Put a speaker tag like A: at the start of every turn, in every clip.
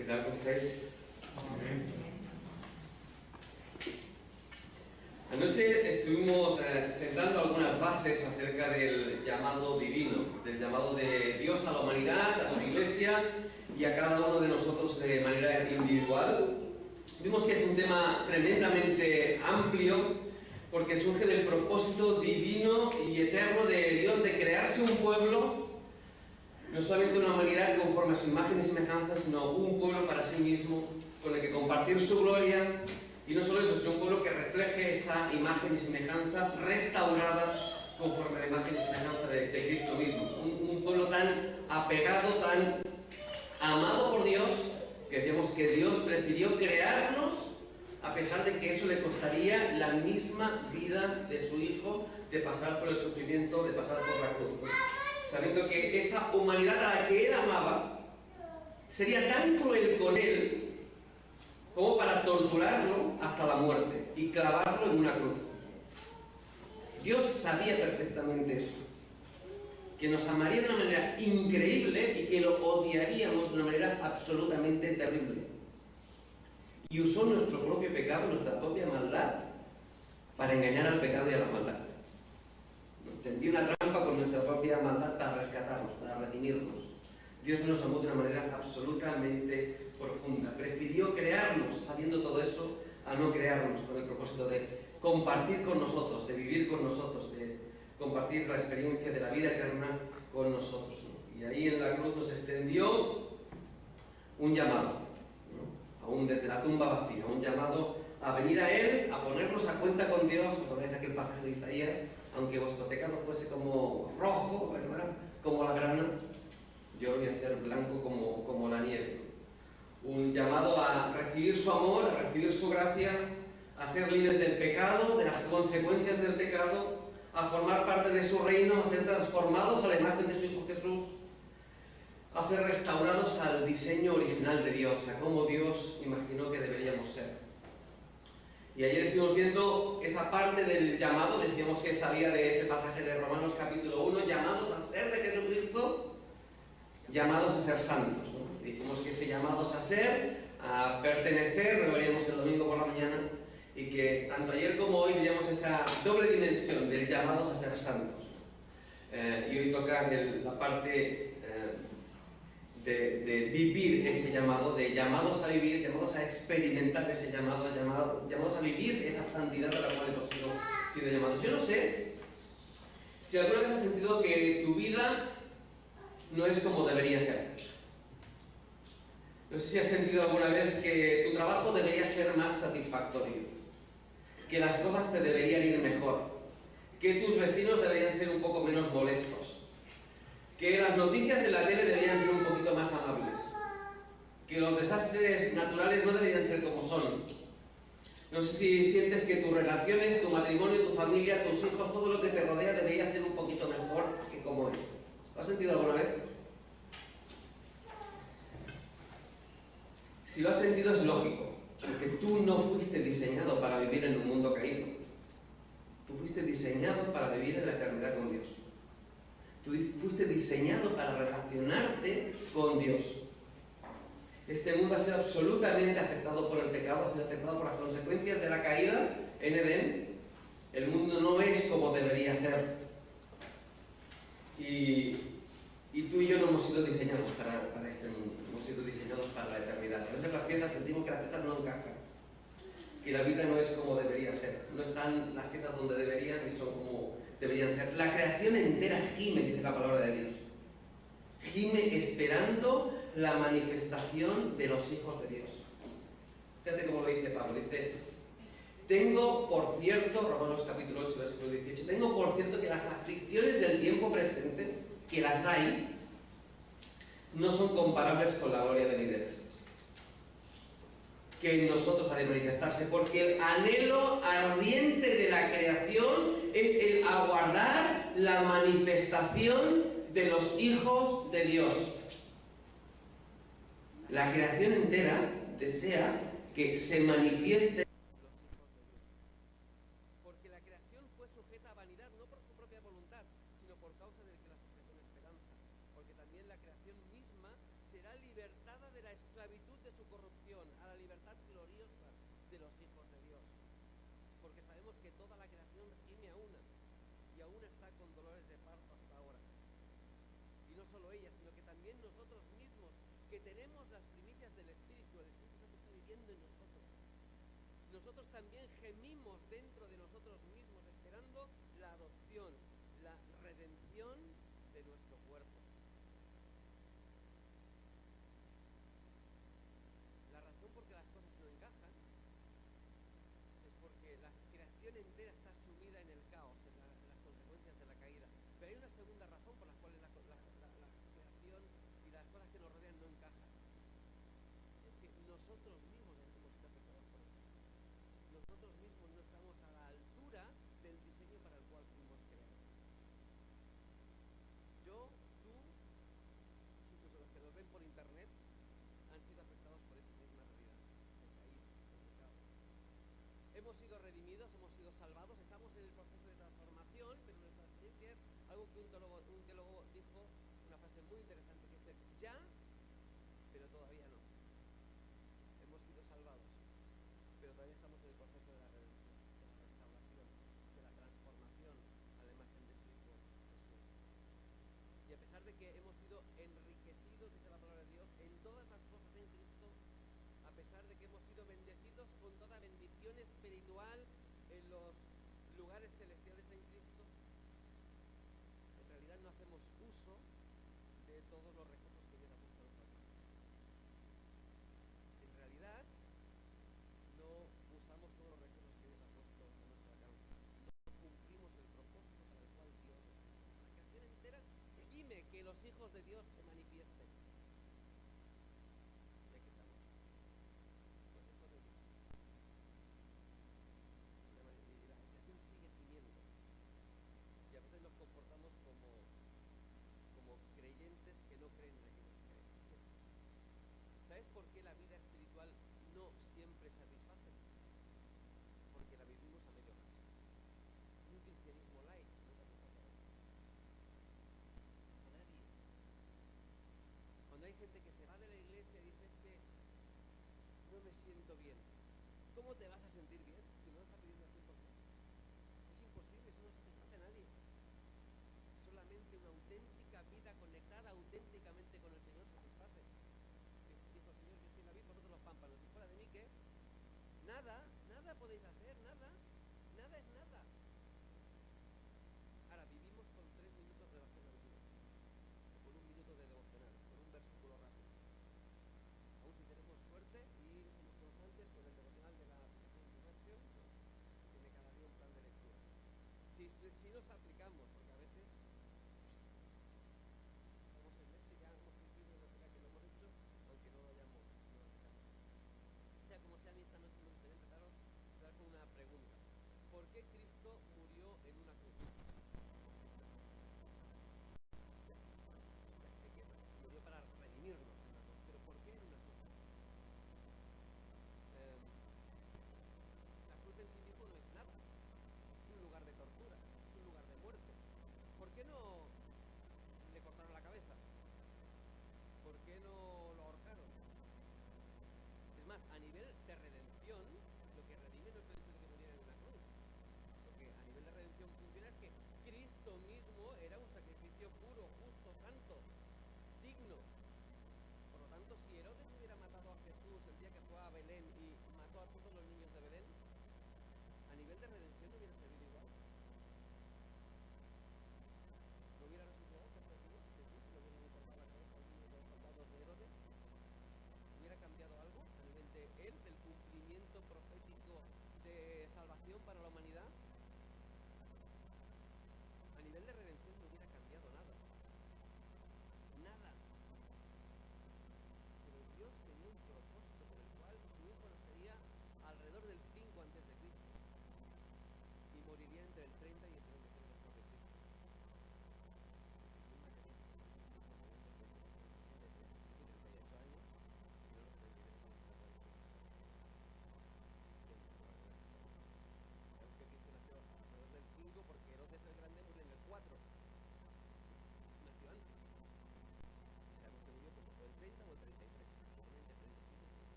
A: ¿Qué tal? ¿Cómo estáis? Anoche estuvimos sentando algunas bases acerca del llamado divino, del llamado de Dios a la humanidad, a su iglesia y a cada uno de nosotros de manera individual. Vimos que es un tema tremendamente amplio porque surge del propósito divino y eterno de Dios de crearse un pueblo, no solamente una humanidad conforme a su imagen y semejanza, sino un pueblo para sí mismo, con el que compartir su gloria, y no solo eso, sino un pueblo que refleje esa imagen y semejanza restaurada conforme a la imagen y semejanza de Cristo mismo. Un pueblo tan apegado, tan amado por Dios, que decíamos que Dios prefirió crearnos a pesar de que eso le costaría la misma vida de su Hijo, de pasar por el sufrimiento, de pasar por la cruz, sabiendo que esa humanidad a la que Él amaba sería tan cruel con Él como para torturarlo hasta la muerte y clavarlo en una cruz. Dios sabía perfectamente eso, que nos amaría de una manera increíble y que lo odiaríamos de una manera absolutamente terrible. Y usó nuestro propio pecado, nuestra propia maldad, para engañar al pecado y a la maldad. Nos tendió una trampa con nuestra propia maldad para rescatarnos, para redimirnos. Dios nos amó de una manera absolutamente profunda. Prefirió crearnos, sabiendo todo eso, a no crearnos, con el propósito de compartir con nosotros, de vivir con nosotros, de compartir la experiencia de la vida eterna con nosotros, ¿no? Y ahí en la cruz nos extendió un llamado, ¿no? Aún desde la tumba vacía, un llamado a venir a Él, a ponernos a cuenta con Dios. ¿Recordáis aquel pasaje de Isaías? Aunque vuestro pecado fuese como rojo, ¿verdad?, como la grana, yo lo voy a hacer blanco como la nieve. Un llamado a recibir su amor, a recibir su gracia, a ser libres del pecado, de las consecuencias del pecado, a formar parte de su reino, a ser transformados a la imagen de su Hijo Jesús, a ser restaurados al diseño original de Dios, a cómo Dios imaginó que deberíamos ser. Y ayer estuvimos viendo esa parte del llamado, decíamos que salía de ese pasaje de Romanos capítulo 1, llamados a ser de Jesucristo, llamados a ser santos, ¿no? Dijimos que ese llamados a ser, a pertenecer, lo veríamos el domingo por la mañana, y que tanto ayer como hoy veíamos esa doble dimensión del llamados a ser santos. Y hoy toca la parte de vivir ese llamado, de llamados a vivir, llamados a experimentar ese llamado, llamados a vivir esa santidad a la cual hemos sido llamados. Yo no sé si alguna vez has sentido que tu vida no es como debería ser. No sé si has sentido alguna vez que tu trabajo debería ser más satisfactorio, que las cosas te deberían ir mejor, que tus vecinos deberían ser un poco menos molestos, que las noticias en la tele deberían ser un poquito más amables, que los desastres naturales no deberían ser como son. No sé si sientes que tus relaciones, tu matrimonio, tu familia, tus hijos, todo lo que te rodea debería ser un poquito mejor que como es. ¿Lo has sentido alguna vez? Si lo has sentido es lógico, porque tú no fuiste diseñado para vivir en un mundo caído. Tú fuiste diseñado para vivir en la eternidad con Dios. Tú fuiste diseñado para relacionarte con Dios. Este mundo ha sido absolutamente afectado por el pecado, ha sido afectado por las consecuencias de la caída en Edén. El mundo no es como debería ser. Y tú y yo no hemos sido diseñados para este mundo, hemos sido diseñados para la eternidad. A veces las piezas sentimos que las piezas no encajan, que la vida no es como debería ser, no están las piezas donde deberían y son como deberían ser. La creación entera gime, dice la palabra de Dios. Gime esperando la manifestación de los hijos de Dios. Fíjate cómo lo dice Pablo, dice: tengo por cierto, Romanos capítulo 8, versículo 18, tengo por cierto que las aflicciones del tiempo presente, que las hay, no son comparables con la gloria venidera, que en nosotros ha de manifestarse, porque el anhelo ardiente de la creación es el aguardar la manifestación de los hijos de Dios. La creación entera desea que se manifieste, porque la creación fue sujeta a vanidad, no por su propia voluntad, sino por causa del que la sujetó en esperanza, porque también la creación misma será libertada de la esclavitud de los hijos de Dios, porque sabemos que toda la creación gime a una y aún está con dolores de parto hasta ahora. Y no solo ella, sino que también nosotros mismos, que tenemos las primicias del Espíritu, el Espíritu Santo está viviendo en nosotros. Nosotros también gemimos dentro de nosotros mismos, esperando la adopción, la redención de nuestro cuerpo. La razón por que las cosas no encajan es porque la creación entera está sumida en el caos, en las consecuencias de la caída. Pero hay una segunda razón por la cual la creación y las cosas que nos rodean no encajan. Es que nosotros mismos hemos sido afectados por eso. Nosotros mismos no estamos a la altura del diseño para el cual fuimos creados. Yo, tú, incluso los que nos ven por internet, han sido afectados por esa misma realidad, el caído, el pecado. Hemos sido redimidos, hemos sido salvados, estamos en el proceso de transformación, pero nuestra experiencia es algo que un teólogo dijo, una frase muy interesante, que es el ya, pero todavía no. Hemos sido salvados, pero todavía estamos en el proceso de la redención, de la restauración, de la transformación a la imagen de su Hijo Jesús. Y a pesar de que hemos sido enriquecidos, dice la palabra de Dios, en todas las cosas en Cristo, a pesar de que hemos sido bendecidos con toda bendición espiritual en los lugares celestiales en Cristo, en realidad no hacemos uso de todos los recursos que Dios ha puesto a nuestra vida. En realidad, no usamos todos los recursos que Dios ha puesto a nuestra causa. No cumplimos el propósito para el cual Dios nos puso. La creación entera gime que los hijos de Dios se manifiesten. ¿Y aquí estamos? Los hijos de Dios. Y la creación sigue gimiendo. Y a veces nos comportamos como creyentes que no creen en aquellos que creen. ¿Sabes por qué la vida espiritual no siempre satisface? Porque la vivimos a medio gas. Un cristianismo light no satisface a nadie. Cuando hay gente que se va de la iglesia y dice, es que no me siento bien. ¿Cómo te vas a sentir bien si no estás pidiendo el 100%? Es imposible, eso no satisface a nadie. Solamente una auténtica vida conectada auténticamente con el Señor satisface. Dijo el Señor, yo soy la vid, vosotros los pámpanos. Y fuera de mí, ¿qué? Nada podéis hacer, nada es nada. Ahora, vivimos con 3 minutos de oración al día, con 1 minuto de devocional, con un versículo rápido. Aún si tenemos suerte y somos constantes con el devocional de la versión,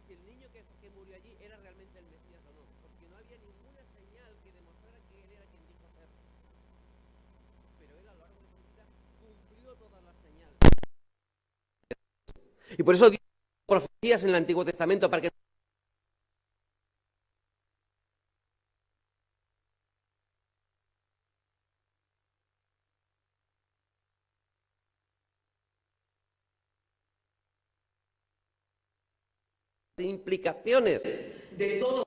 A: si el niño que murió allí era realmente el Mesías o no, porque no había ninguna señal que demostrara que él era quien dijo ser. Pero él a lo largo de su vida cumplió todas las señales. Y por eso dio profecías en el Antiguo Testamento para que implicaciones de todo.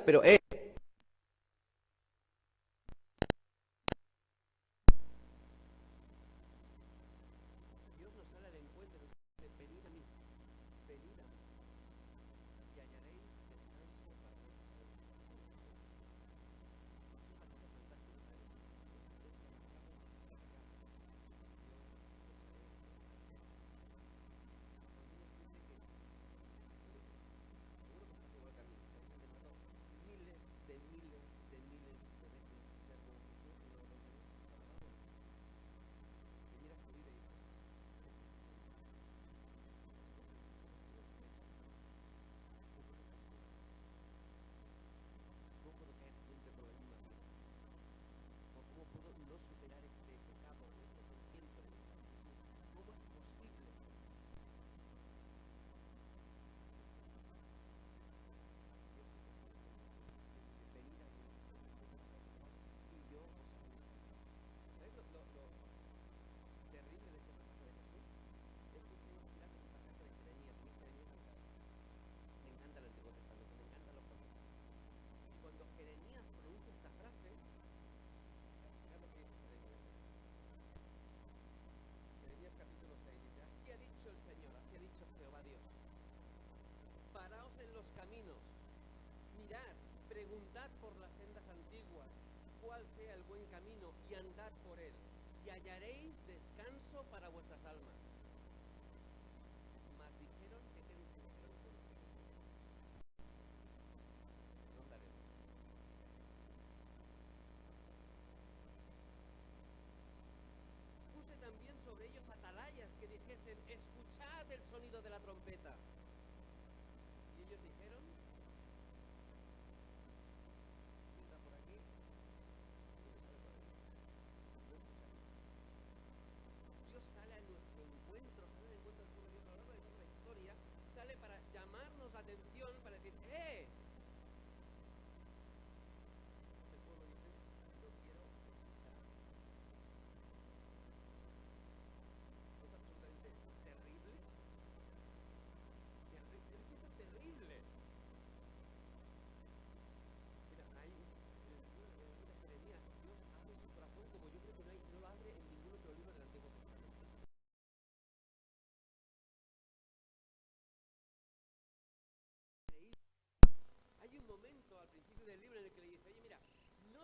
A: Pero Dios nos sale al encuentro de venid a mí, venid a mí, y hallaréis descanso para vuestras almas. Es un pasaje fantástico, ¿sabes? Miles de veces ser que miras tu vida y no puedo caer siempre por la misma vida. ¿O cómo puedo no superar este pecado, este consciente de esta actitud? ¿Cómo es posible? Venid a mí y yo os haré descansar. ¿Sabes lo terrible de este pasaje de Jesús? Es que está inspirado en un pasaje de Jeremías. Me encanta el Antiguo Testamento, me encantan los profetas. Y cuando Jeremías pronuncia esta frase, mirad lo que dice Jeremías. Jeremías capítulo 6 dice: así ha dicho el Señor, así ha dicho Jehová Dios. Paraos en los caminos, mirad, preguntad por las sendas antiguas, cuál sea el buen camino, y andad por él, y hallaréis descanso para vuestras almas. Mas dijeron, ¿qué tenéis que hacer con los que no andaremos? Puse también sobre ellos atalayas que dijesen, escuchad el sonido de la trompeta. Y ellos dijeron, entra por aquí, y me sale por aquí. No escucháis.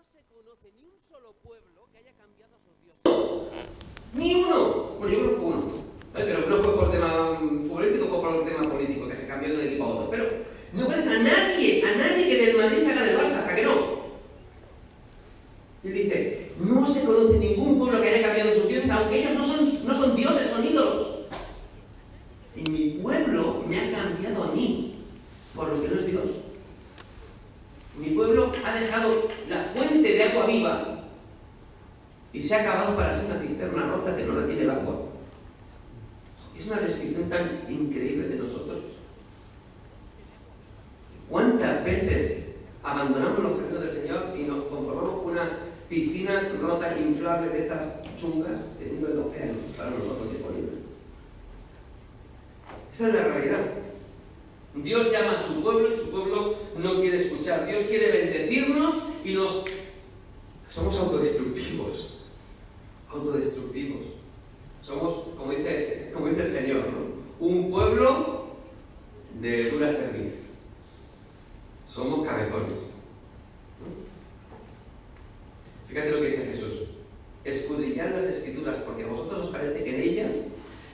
A: no se conoce ni un solo pueblo que haya cambiado a sus dioses. ¡Ni uno! Bueno, yo creo que uno. ¿Vale? Pero no fue por tema futbolístico, fue por un tema político, que se cambió de un equipo a otro. Pero no conoces a nadie que del Madrid saca del Barça, ¿a que no? Y él dice, no se conoce ningún pueblo que haya cambiado sus dioses, aunque ellos no son dioses, son ídolos. Y mi pueblo me ha cambiado a mí, por lo que no es Dios. Mi pueblo ha dejado la fuente de agua viva y se ha acabado para ser una cisterna rota que no retiene el agua. Es una descripción tan increíble de nosotros. ¿Cuántas veces abandonamos los caminos del Señor y nos conformamos con una piscina rota inflable de estas chungas teniendo el océano para nosotros disponible? Esa es la realidad. Dios llama a su pueblo y su pueblo no quiere escuchar. Dios quiere bendecirnos y somos autodestructivos. Somos, como dice el Señor, ¿no? Un pueblo de dura cerviz. Somos cabezones. Fíjate lo que dice Jesús. Escudriñad las Escrituras, porque a vosotros os parece que en ellas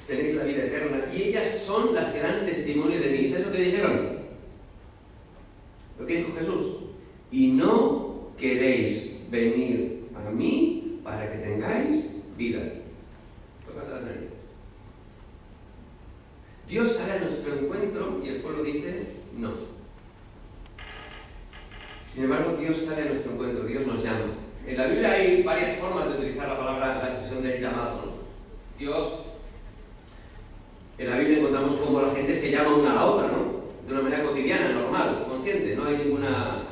A: tenéis la vida eterna, y ellas son las que dan testimonio de mí. ¿Sabes lo que dijeron? Lo que dijo Jesús. Y no queréis venir a mí para que tengáis vida. Tócate la nariz. Dios sale a nuestro encuentro y el pueblo dice no. Sin embargo, Dios sale a nuestro encuentro, Dios nos llama. En la Biblia hay varias formas de utilizar la expresión del llamado. Dios, en la Biblia encontramos cómo la gente se llama una a la otra, ¿no? De una manera cotidiana, normal, consciente. No hay ninguna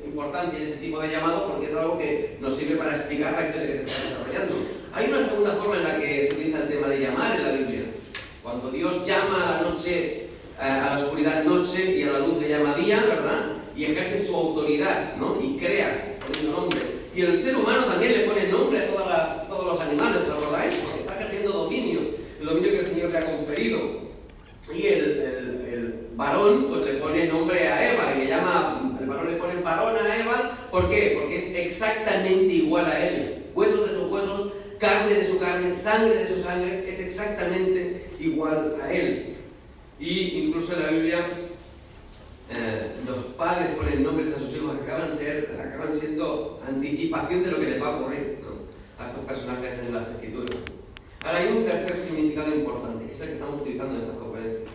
A: importancia en ese tipo de llamado porque es algo que nos sirve para explicar la historia que se está desarrollando. Hay una segunda forma en la que se utiliza el tema de llamar en la Biblia. Cuando Dios llama a la noche, a la oscuridad noche y a la luz le llama día, ¿verdad? Y ejerce su autoridad, ¿no? Y crea, poniendo nombre. Y el ser humano también le pone nombre a todos los animales, ¿os acordáis? Porque está ejerciendo dominio, el dominio que el Señor le ha conferido. Y el varón, pues le pone nombre a Eva, y el varón le pone varón a Eva. ¿Por qué? Porque es exactamente igual a él. Huesos de sus huesos, carne de su carne, sangre de su sangre, es exactamente igual a él. Y incluso en la Biblia, los padres ponen nombres a sus hijos que acaban siendo anticipación de lo que les va a ocurrir, ¿no? A estos personajes en las Escrituras. Ahora hay un tercer significado importante, que es el que estamos utilizando en estas conferencias.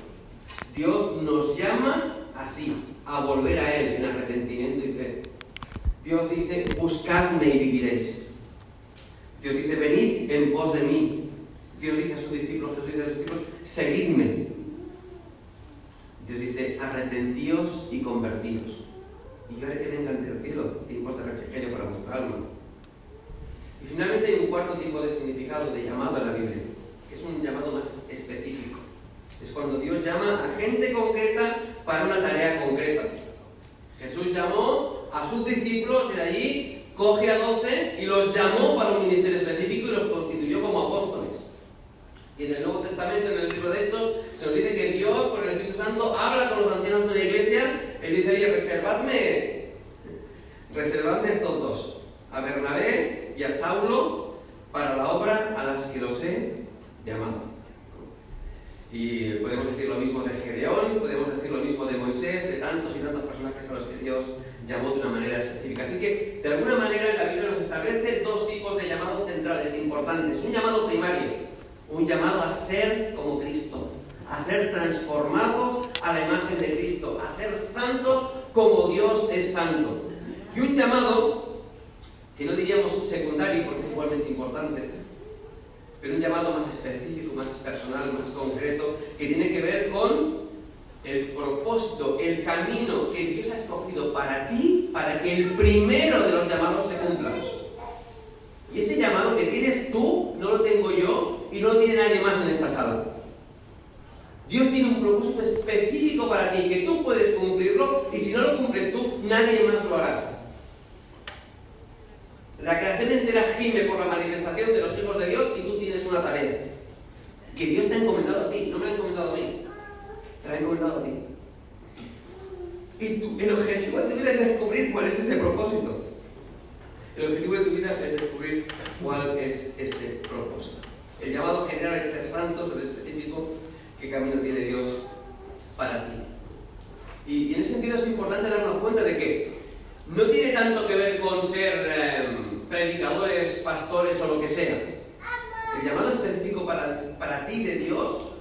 A: Dios nos llama así, a volver a Él en arrepentimiento y fe. Dios dice, buscadme y viviréis. Dios dice, venid en pos de mí. Dios dice a sus discípulos, seguidme. Dios dice, arrepentíos y convertíos. Y yo haré que vengan del cielo tiempos de refrigerio para vuestra alma. Y finalmente hay un cuarto tipo de significado de llamado en la Biblia, que es un llamado más específico. Es cuando Dios llama a gente concreta para una tarea concreta. Jesús llamó a sus discípulos y de allí coge a 12 y los llamó para un ministerio específico y los constituyó como apóstoles. Y en el Nuevo Testamento, en el libro de Hechos, se nos dice que Dios, por el Espíritu Santo, habla con los ancianos de la iglesia. Él dice, oye, reservadme estos dos, a Bernabé y a Saulo, para la obra a las que los he llamado. Y podemos decir lo mismo de Gedeón, podemos decir lo mismo de Moisés, de tantos y tantos personajes a los que Dios llamó de una manera específica. Así que, de alguna manera, en la Biblia nos establece dos tipos de llamados centrales importantes. Un llamado primario, un llamado a ser como Cristo, a ser transformados a la imagen de Cristo, a ser santos como Dios es santo. Y un llamado que no diríamos secundario porque es igualmente importante, pero un llamado más específico, más personal, más concreto, que tiene que ver con el propósito, el camino que Dios ha escogido para ti, para que el primero de los llamados se cumpla. Y ese llamado que tienes tú, no lo tengo yo y no lo tiene nadie más en esta sala. Dios tiene un propósito específico para ti, que tú puedes cumplirlo, y si no lo cumples tú, nadie más lo hará. La creación entera gime por la manifestación de los hijos de Dios y tú tienes una tarea que Dios te ha encomendado a ti, no me lo ha encomendado a mí, te lo ha encomendado a ti. Y el objetivo de tu vida es descubrir cuál es ese propósito. El objetivo de tu vida es descubrir cuál es ese propósito. El llamado general es ser santos, en específico, qué camino tiene Dios para ti. Y en ese sentido es importante darnos cuenta de que no tiene tanto que ver con ser predicadores, pastores o lo que sea. El llamado específico para ti de Dios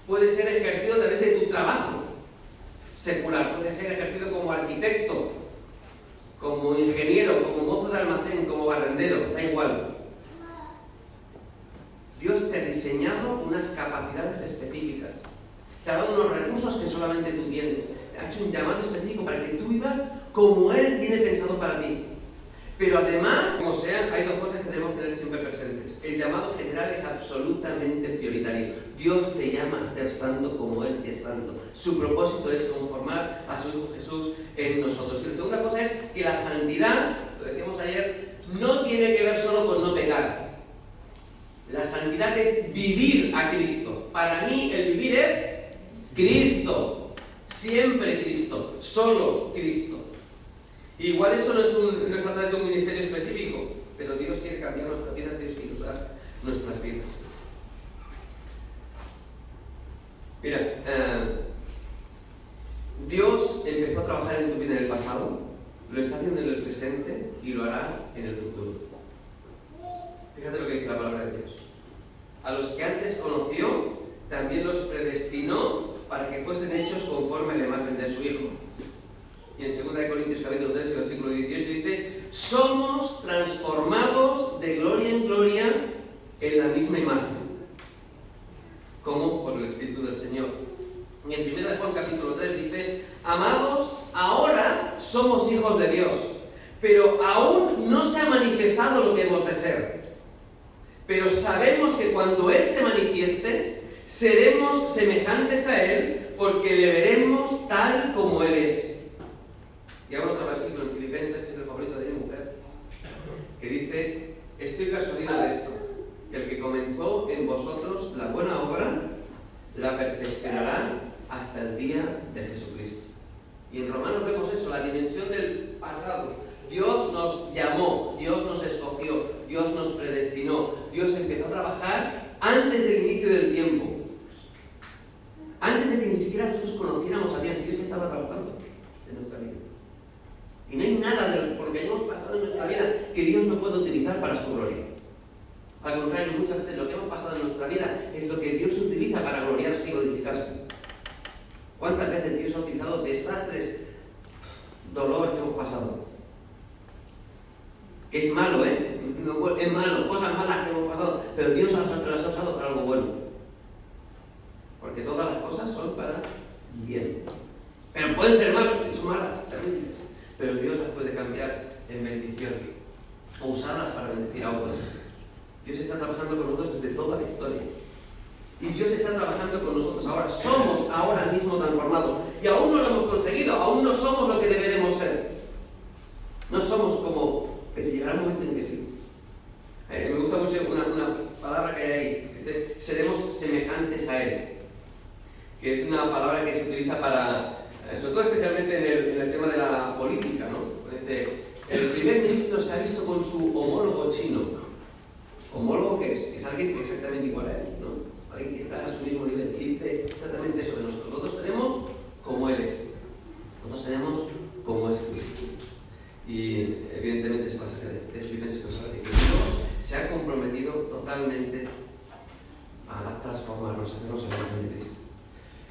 A: puede ser ejercido a través de tu trabajo secular, puede ser ejercido como arquitecto, como ingeniero, como mozo de almacén, como barrendero, da igual. Dios te ha diseñado unas capacidades específicas, te ha dado unos recursos que solamente tú tienes, te ha hecho un llamado específico para que tú vivas como Él tiene pensado para ti. Pero además, como sea, hay dos cosas que debemos tener siempre presentes. El llamado general es absolutamente prioritario. Dios te llama a ser santo como Él es santo. Su propósito es conformar a su Hijo Jesús en nosotros. Y la segunda cosa es que la santidad, lo decíamos ayer, no tiene que ver solo con no pecar. La santidad es vivir a Cristo. Para mí el vivir es Cristo. Siempre Cristo. Solo Cristo. Y igual eso no es a través de un ministerio específico, pero Dios quiere cambiar nuestras vidas, Dios quiere usar nuestras vidas. Mira, Dios empezó a trabajar en tu vida en el pasado, lo está haciendo en el presente y lo hará en el futuro. Fíjate lo que dice la palabra de Dios. A los que antes conoció, también los predestinó para que fuesen hechos conforme a la imagen de su Hijo. Y en 2 Corintios capítulo 3, versículo 18 dice: somos transformados de gloria en gloria en la misma imagen, como por el Espíritu del Señor. Y en 1 Juan capítulo 3 dice: amados, ahora somos hijos de Dios, pero aún no se ha manifestado lo que hemos de ser. Pero sabemos que cuando Él se manifieste, seremos semejantes a Él, porque le veremos tal como Él es. Y ahora otro versículo en Filipenses, que es el favorito de mi mujer, que dice: estoy persuadido de esto, que el que comenzó en vosotros la buena obra, la perfeccionará hasta el día de Jesucristo. Y en Romanos vemos eso, la dimensión del pasado. Dios nos llamó, Dios nos escogió, Dios nos predestinó, Dios empezó a trabajar antes del inicio del tiempo. Antes de que ni siquiera nosotros conociéramos a Dios, Dios estaba trabajando en nuestra vida. Y no hay nada de lo que hayamos pasado en nuestra vida que Dios no pueda utilizar para su gloria. Al contrario, muchas veces lo que hemos pasado en nuestra vida es lo que Dios utiliza para gloriarse y glorificarse. ¿Cuántas veces Dios ha utilizado desastres, dolor que hemos pasado? Que es malo, No, es malo, cosas malas que hemos pasado, pero Dios las ha usado para algo bueno. Porque todas las cosas son para bien. Pero pueden ser malas, si son malas, terribles. Pero Dios las puede cambiar en bendición o usarlas para bendecir a otros. Dios está trabajando con nosotros desde toda la historia. Y Dios está trabajando con nosotros ahora. Somos ahora mismo transformados. Y aún no lo hemos conseguido. Aún no somos lo que deberemos ser. No somos como... Pero llegará un momento en que sí. Me gusta mucho una palabra que hay ahí. Dice: seremos semejantes a Él. Que es una palabra que se utiliza para... sobre todo especialmente en el tema de la política, ¿no? Dice: el primer ministro se ha visto con su homólogo chino. ¿Homólogo qué es? Es alguien que es exactamente igual a él, ¿no? Alguien que está a su mismo nivel. Y dice exactamente eso de nosotros. Nosotros seremos como Él es. Nosotros seremos como es Cristo. Y evidentemente ese pasaje de Filipenses que Dios se ha comprometido totalmente a transformarnos, a hacernos a la imagen de Cristo.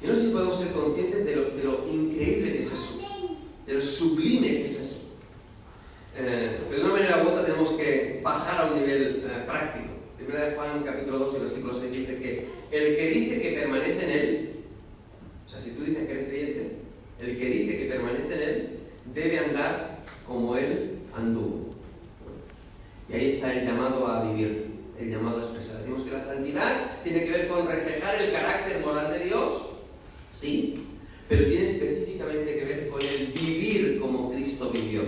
A: Y no sé si podemos ser conscientes de lo increíble que es eso, de lo sublime que es eso. De una manera u otra tenemos que bajar a un nivel práctico. 1 Juan capítulo 2 y versículo 6 dice que el que dice que permanece en Él, o sea, si tú dices que eres creyente, el que dice que permanece en Él debe andar como Él anduvo. Y ahí está el llamado a vivir, el llamado a expresar. Decimos que la santidad tiene que ver con reflejar el carácter moral de Dios, sí, pero tiene específicamente que ver con el vivir como Cristo vivió.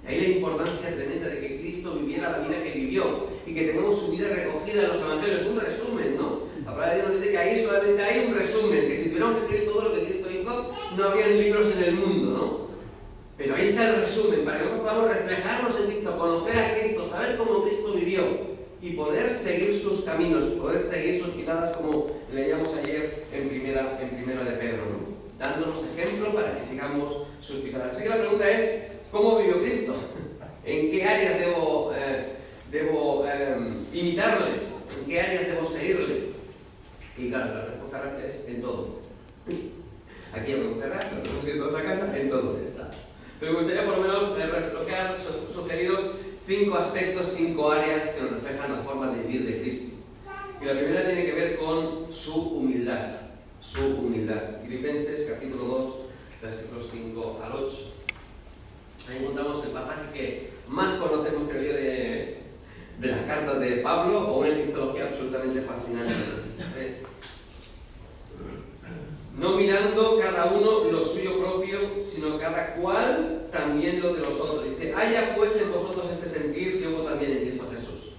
A: Y ahí la importancia tremenda de que Cristo viviera la vida que vivió y que tengamos su vida recogida en los evangelios. Un resumen, ¿no? La palabra de Dios nos dice que ahí solamente hay un resumen, que si tuviéramos que escribir todo lo que Cristo hizo, no habrían libros en el mundo, ¿no? Pero ahí está el resumen, para que nosotros podamos reflejarnos en Cristo, conocer a Cristo, saber cómo Cristo vivió y poder seguir sus caminos, poder seguir sus pisadas, como leíamos ayer en primera de Pedro, ¿no? Dándonos ejemplo para que sigamos sus pisadas. Así que la pregunta es, ¿cómo vivió Cristo? ¿En qué áreas debo imitarle? ¿En qué áreas debo seguirle? Y claro, la respuesta rápida es en todo. Aquí ya podemos cerrar, nos podemos ir todos a casa, en todo está. Pero me gustaría por lo menos reflejar, sugeriros 5 aspectos, 5 áreas que nos reflejan la forma de vivir de Cristo. Y la primera tiene que ver con su humildad. Su humildad. Filipenses capítulo 2, versículos 5 al 8. Ahí encontramos el pasaje que más conocemos, creo yo, de las cartas de Pablo, o una epistología absolutamente fascinante. No mirando cada uno lo suyo propio, sino cada cual también lo de los otros. Dice, haya pues en vosotros este sentir que hubo también en Cristo Jesús.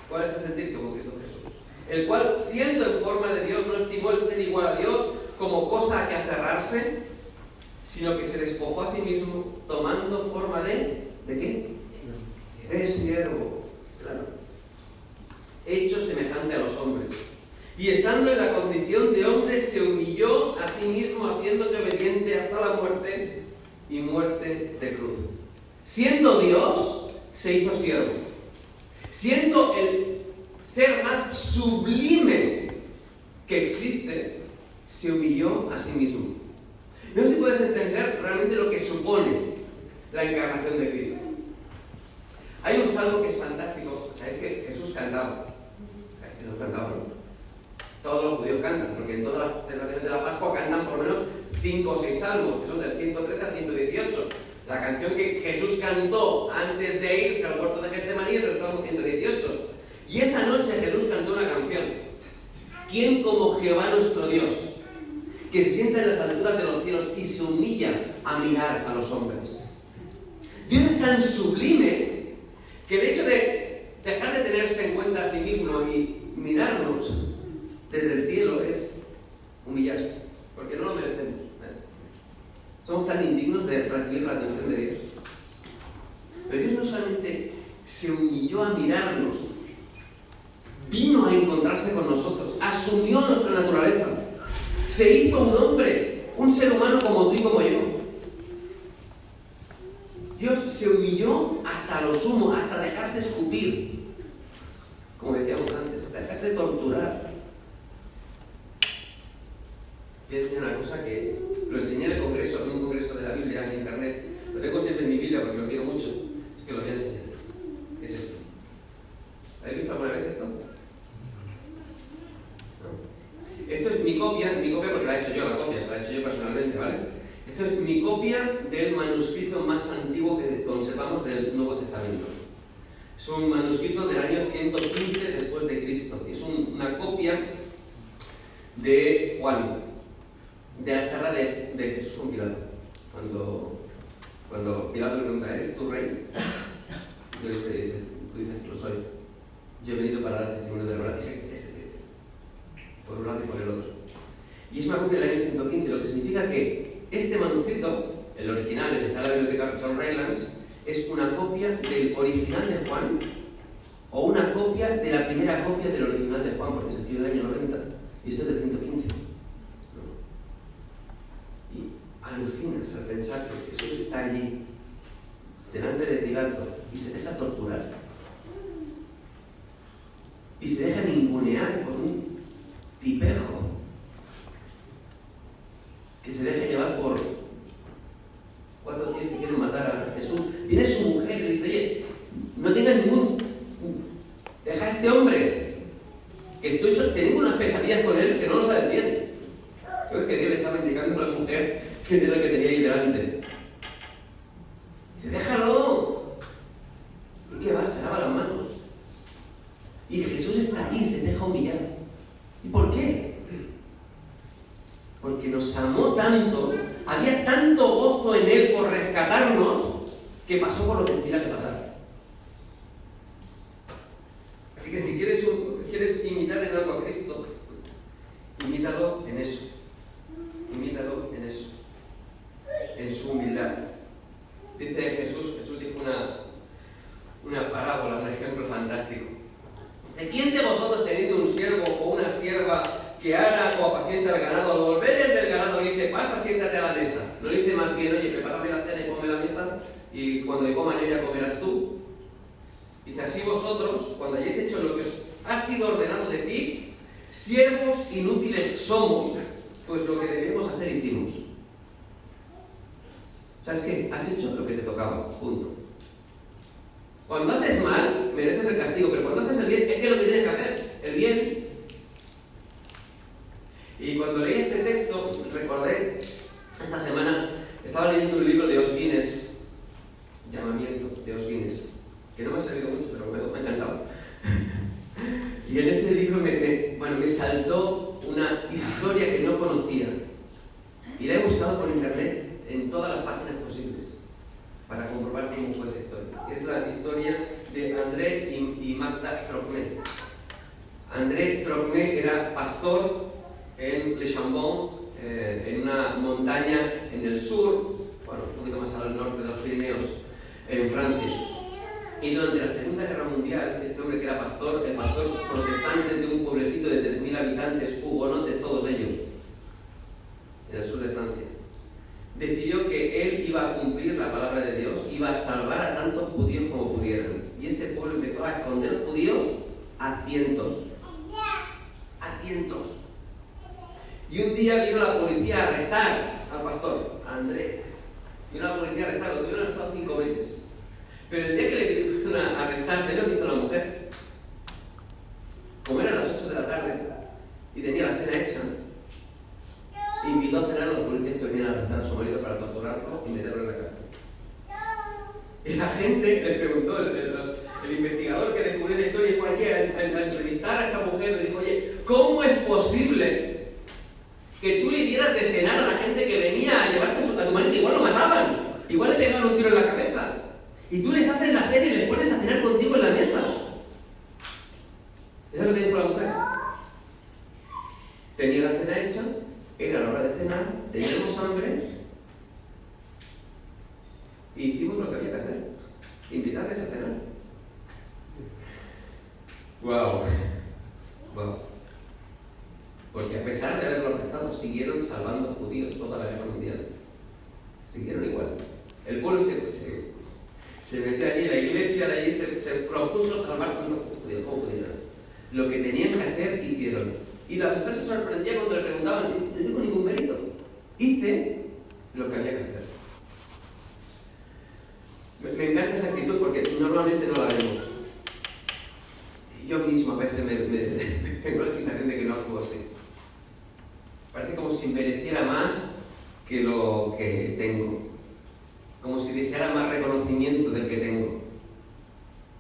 A: ¿Cuál es el sentir que hubo en Cristo Jesús? El cual, siendo en forma de Dios, no estimó el ser igual a Dios como cosa a que aferrarse, sino que se despojó a sí mismo, tomando forma ¿de qué? De siervo, claro. Hecho semejante a los hombres. Y estando en la condición de hombre, se humilló a sí mismo, haciéndose obediente hasta la muerte, y muerte de cruz. Siendo Dios, se hizo siervo. Siendo el ser más sublime que existe, se humilló a sí mismo. No sé si puedes entender realmente lo que supone la encarnación de Cristo. Hay un salmo que es fantástico. ¿Sabéis que Jesús cantaba? Jesús cantaba, ¿no? Todos los judíos cantan, porque en todas las celebraciones de la Pascua cantan por lo menos 5 o 6 salmos, que son del 113 al 118. La canción que Jesús cantó antes de irse al huerto de Getsemaní es el Salmo 118. Y esa noche Jesús cantó una canción. ¿Quién como Jehová nuestro Dios, que se sienta en las alturas de los cielos y se humilla a mirar a los hombres? Dios es tan sublime que el hecho de dejar de tenerse en cuenta a sí mismo y mirarnos desde el cielo es humillarse, porque no lo merecemos. Somos tan indignos de recibir la atención de Dios. Pero Dios no solamente se humilló a mirarnos, vino a encontrarse con nosotros, asumió nuestra naturaleza, se hizo un hombre, un ser humano como tú y como yo. Dios se humilló hasta lo sumo, hasta dejarse escupir, como decíamos antes, hasta dejarse torturar. Voy a enseñar una cosa que lo enseñé en un congreso de la Biblia en internet. Lo tengo siempre en mi Biblia porque lo quiero mucho. Es que lo voy a enseñar. ¿Qué es esto? ¿Habéis visto alguna vez esto? ¿No? Esto es mi copia porque la he hecho yo, la copia, se la he hecho yo personalmente, ¿vale? Esto es mi copia del manuscrito más antiguo que conservamos del Nuevo Testamento. Es un manuscrito del año 115 después de Cristo. Es una copia de Juan, de la charla de Jesús con Pilato. Cuando Pilato le pregunta, ¿eres tu rey? Tú dices, lo soy. Yo he venido para dar testimonio de la verdad. Es este. Por un lado y por el otro. Y es una copia del año 115, lo que significa que este manuscrito, el original, el que está en la biblioteca John Rylands, es una copia del original de Juan, o una copia de la primera copia del original de Juan, porque se escribió en el año 90, y esto es del 115. Alucinas al pensar que Jesús está allí, delante de Pilato, y se deja torturar. Y se deja ningunear por un tipejo. Que se deja llevar por 4 tíos que quieren matar a Jesús. Viene su mujer y le dice, oye, no tengas deja a este hombre, que estoy teniendo unas pesadillas con él que no lo sabes bien. Creo que Dios le estaba indicando a la mujer que era lo que tenía ahí delante. Dice, déjalo. ¿Y qué va? Se lava las manos. Y Jesús está allí, se deja humillar. ¿Y por qué? Porque nos amó tanto, había tanto gozo en Él por rescatarnos, que pasó por lo que tenía que pasar. Así que si quieres imitar en algo a Cristo, imítalo en eso. Imítalo en eso. En su humildad. sierva que ara o apacienta el ganado. Al volver el del ganado le dice, pasa, siéntate a la mesa. No le dice más bien, oye, prepárame la cena y ponme la mesa, y cuando coma yo ya comerás tú. Dice, así vosotros, cuando hayáis hecho lo que os ha sido ordenado de ti, siervos inútiles somos, pues lo que debemos hacer hicimos. ¿Sabes qué? Has hecho lo que te tocaba, punto. Cuando haces mal, mereces el castigo, pero cuando haces el bien, es que es lo que tienes que hacer, el bien. Y cuando leí este texto, recordé, esta semana, estaba leyendo un libro de Os Guinness, Llamamiento, de Os Guinness, que no me ha servido mucho, pero me ha encantado. Y en ese libro me saltó una historia que no conocía. Y la he buscado por internet, en todas las páginas posibles, para comprobar cómo fue esa historia. Es la historia de André y Magda Trocmé. André Trocmé era pastor en Le Chambon, en una montaña en el sur, bueno, un poquito más al norte de los Pirineos, en Francia. Y durante la Segunda Guerra Mundial, este hombre que era pastor, el pastor protestante de un pueblecito de 3.000 habitantes, hugonotes todos ellos, en el sur de Francia, decidió que él iba a cumplir la palabra de Dios, iba a salvar a tantos judíos como pudieran. Y ese pueblo empezó a esconder judíos a cientos. A cientos. Y un día vino la policía a arrestar al pastor, a André. Vino la policía a arrestarlo, tuvieron arrestado 5 meses. Pero el día que le fueron a arrestar, ¿sabes lo que hizo la mujer? Como eran las 8 de la tarde y tenía la cena hecha, invitó a cenar a los policías que venían a arrestar a su marido para torturarlo y meterlo en la cárcel. Y la gente le preguntó, el investigador que descubrió la historia fue allí a entrevistar a esta mujer, le dijo, oye, ¿cómo es posible que tú le dieras de cenar a la gente que venía a llevarse a tu marido? Igual lo mataban, igual le pegaban un tiro en la cabeza. Y tú les haces la cena y les pones a cenar contigo en la mesa. ¿Eso es lo que dijo la mujer? Tenía la cena hecha, era la hora de cenar, teníamos hambre y hicimos lo que había que hacer, invitarles a cenar. ¡Wow! ¡Wow! Porque a pesar de haberlo arrestado, siguieron salvando judíos toda la guerra mundial. Siguieron igual. El pueblo se metió allí, la iglesia de allí se propuso salvar tantos judíos como pudieran. Lo que tenían que hacer, hicieron. Y la mujer se sorprendía cuando le preguntaban, no tengo ningún mérito. Hice lo que había que hacer. Me encanta esa actitud porque normalmente no la vemos. Yo mismo a veces tengo la sensación de que no actúo así. Parece como si mereciera más que lo que tengo. Como si deseara más reconocimiento del que tengo.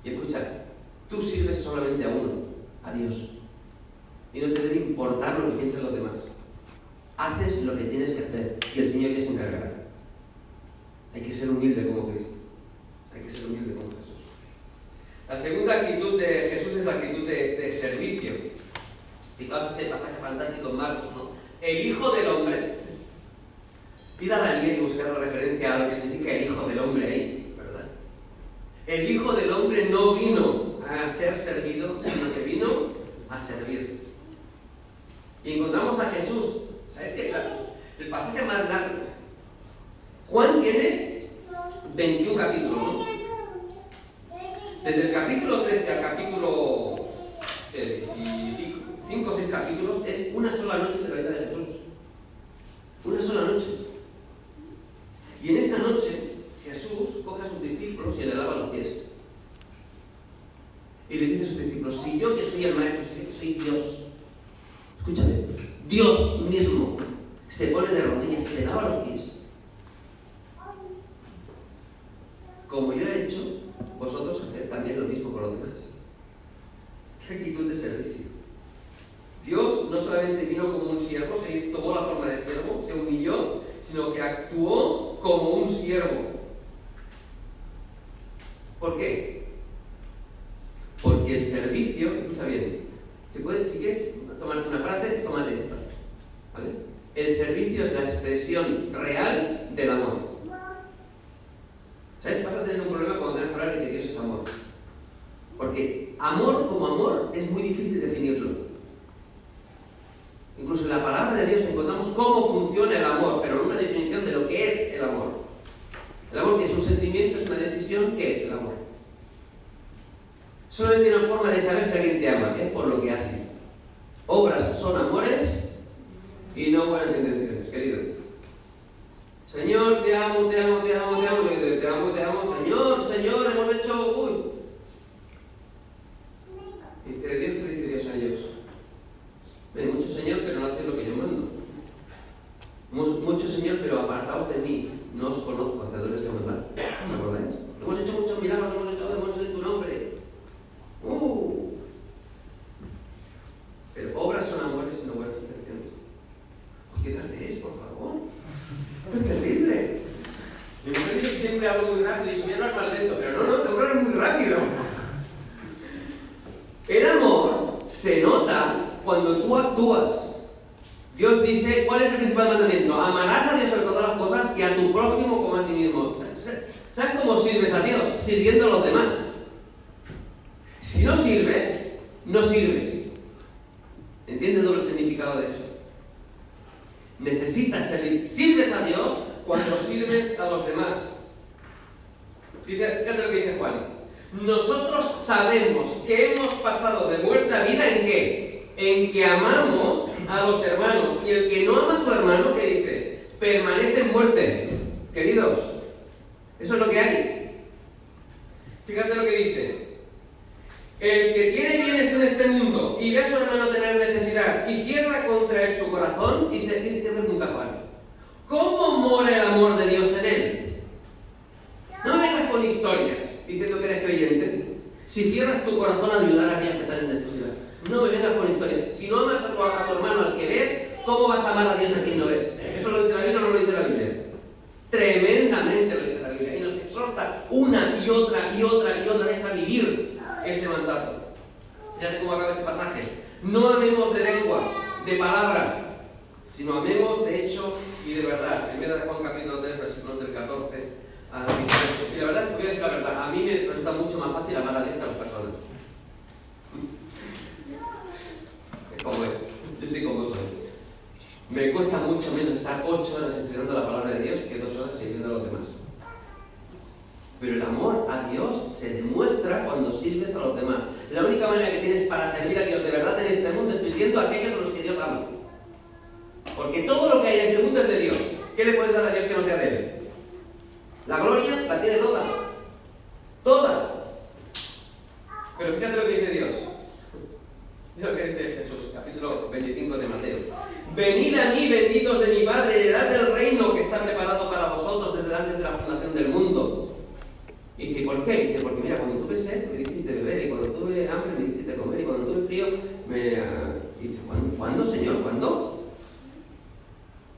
A: Y escucha, tú sirves solamente a uno, a Dios. Y no te debe importar lo que piensen los demás. Haces lo que tienes que hacer y el Señor ya se encargará. Hay que ser humilde como Cristo. Hay que ser humilde como Jesús. La segunda actitud de Jesús es la actitud de servicio. Fijaos ese pasaje fantástico en Marcos, ¿no? El Hijo del Hombre. Id a Daniel y buscar la referencia a lo que significa el Hijo del Hombre ahí, ¿verdad? El Hijo del Hombre no vino a ser servido, sino que vino a servir. Y encontramos a Jesús. ¿Sabes qué? El pasaje más largo. Juan tiene 21 capítulos, ¿no? Desde el capítulo 13 al capítulo 5 o 6 capítulos es una sola noche de la vida de Jesús. Una sola noche. Y en esa noche Jesús coge a sus discípulos y le lava los pies. Y le dice a sus discípulos, si yo que soy el maestro, si yo que soy Dios, escúchame, Dios mismo se pone de rodillas y le lava los pies. Como yo he hecho, vosotros haced también lo mismo con los demás. ¿Qué actitud de servicio? Dios no solamente vino como un siervo, tomó la forma de siervo, se humilló, sino que actuó como un siervo. ¿Por qué? Porque el servicio, escucha bien, si quieres tomarte una frase, tómate esta, ¿vale? El servicio es la expresión real del amor. ¿Sabes? Vas a tener un problema cuando tengas que hablar de que Dios es amor. Porque amor como amor es muy difícil definirlo. Incluso en la palabra de Dios encontramos cómo funciona el amor, pero no una definición de lo que es el amor. El amor, que es un sentimiento, es una decisión. ¿Qué es el amor? Solamente hay una forma de saber si alguien te ama, que es por lo que hace. Obras son amores y no buenas intenciones, querido. Señor, te amo, te amo, te amo, te amo, te amo, te amo. Señor, Señor, hemos hecho... Uy. Dice Dios, ¿qué dice Dios a ellos? Hay mucho Señor, pero no hacéis lo que yo mando. Mucho Señor, pero apartaos de mí. No os conozco, hacedores de maldad. ¿Os acordáis? Hemos hecho muchos milagros, hemos hecho demonios en tu nombre. Pero obras son amores y no buenas intenciones. ¿Qué tarde es, por favor? Esto es terrible. Mi mujer dice que siempre hablo muy rápido y dice, voy a hablar más lento, pero no, te hablas muy rápido. El amor se nota cuando tú actúas. Dios dice, ¿cuál es el principal mandamiento? Amarás a Dios sobre todas las cosas y a tu prójimo como a ti mismo. ¿Sabes cómo sirves a Dios? Sirviendo a los demás. Si no sirves, no sirves. ¿Entiendes el doble significado de eso? Necesitas servir. Sirves a Dios cuando sirves a los demás. Fíjate lo que dice Juan. Nosotros sabemos que hemos pasado de muerte a vida ¿en qué? En que amamos a los hermanos. Y el que no ama a su hermano, ¿qué dice? Permanece en muerte. Queridos, eso es lo que hay. Fíjate lo que dice. El que tiene bienes en este mundo y ve a su hermano tener necesidad y cierra contra él su corazón, dice nunca Juan. ¿Cómo mora el amor de Dios en él? No me vengas con historias diciendo que eres creyente. Si cierras tu corazón a ayudar a aquellas que están en necesidad. No me vengas con historias. Si no amas a tu hermano al que ves, ¿cómo vas a amar a Dios a quien no ves? ¿Eso lo dice la Biblia o no lo dice la Biblia? Tremendamente lo dice la Biblia. Y nos exhorta una y otra y otra y otra vez a vivir ese mandato. Fíjate cómo acaba ese pasaje. No amemos de lengua, de palabra, sino amemos de hecho y de verdad. En de Juan capítulo 3, versículos del 14 al 28. Y la verdad es que voy a decir la verdad, a mí me resulta mucho más fácil amar a Dios que a las personas. ¿Cómo es? Yo sé cómo soy. Me cuesta mucho menos estar 8 horas estudiando la palabra de Dios que 2 horas sirviendo a los demás. Pero el amor a Dios se demuestra cuando sirves a los demás. La única manera que tienes para servir a Dios de verdad en este mundo es sirviendo a aquellos a los que Dios ama. Porque todo lo que hay en este mundo es de Dios. ¿Qué le puedes dar a Dios que no sea de Él? La gloria la tiene toda. Toda. Pero fíjate lo que dice Dios. Mira lo que dice Jesús, capítulo 25 de Mateo. Venid a mí, benditos de mi Padre, heredad del reino que está preparado para vosotros desde antes de la fundación del mundo. Y dice, ¿por qué? Dice, porque mira, cuando tuve sed, me disteis de beber, y cuando tuve hambre, me disteis de comer, y cuando tuve frío, Dice, ¿cuándo, Señor? ¿Cuándo?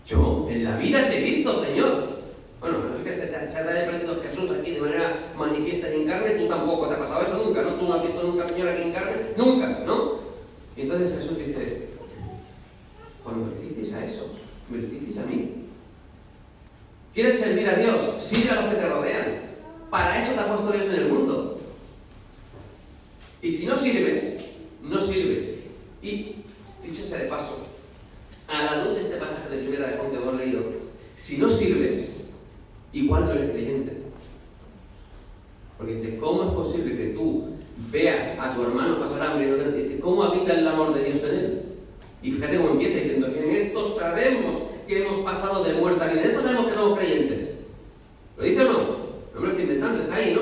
A: Yo, en la vida te he visto, Señor. Bueno, es que se te ha aparecido Jesús aquí de manera manifiesta y en carne, tú tampoco te ha pasado eso nunca, ¿no? Tú no has visto nunca al Señor aquí en carne, nunca, ¿no? Y entonces Jesús dice, cuando me hicisteis a eso, me lo hicisteis a mí. ¿Quieres servir a Dios? Sirve a los que te rodean. Para eso te ha puesto Dios en el mundo. Y si no sirves, no sirves. Y, dicho sea de paso, a la luz de este pasaje de Primera de Juan que hemos leído, si no sirves, igual no eres creyente. Porque dice, ¿cómo es posible que tú veas a tu hermano pasar hambre y no te entiendes? ¿Cómo habita el amor de Dios en él? Y fíjate cómo empieza diciendo, en esto sabemos que hemos pasado de muerte a vida. En esto sabemos que somos creyentes. ¿Lo dice o no? No me lo estoy inventando, está ahí, ¿no?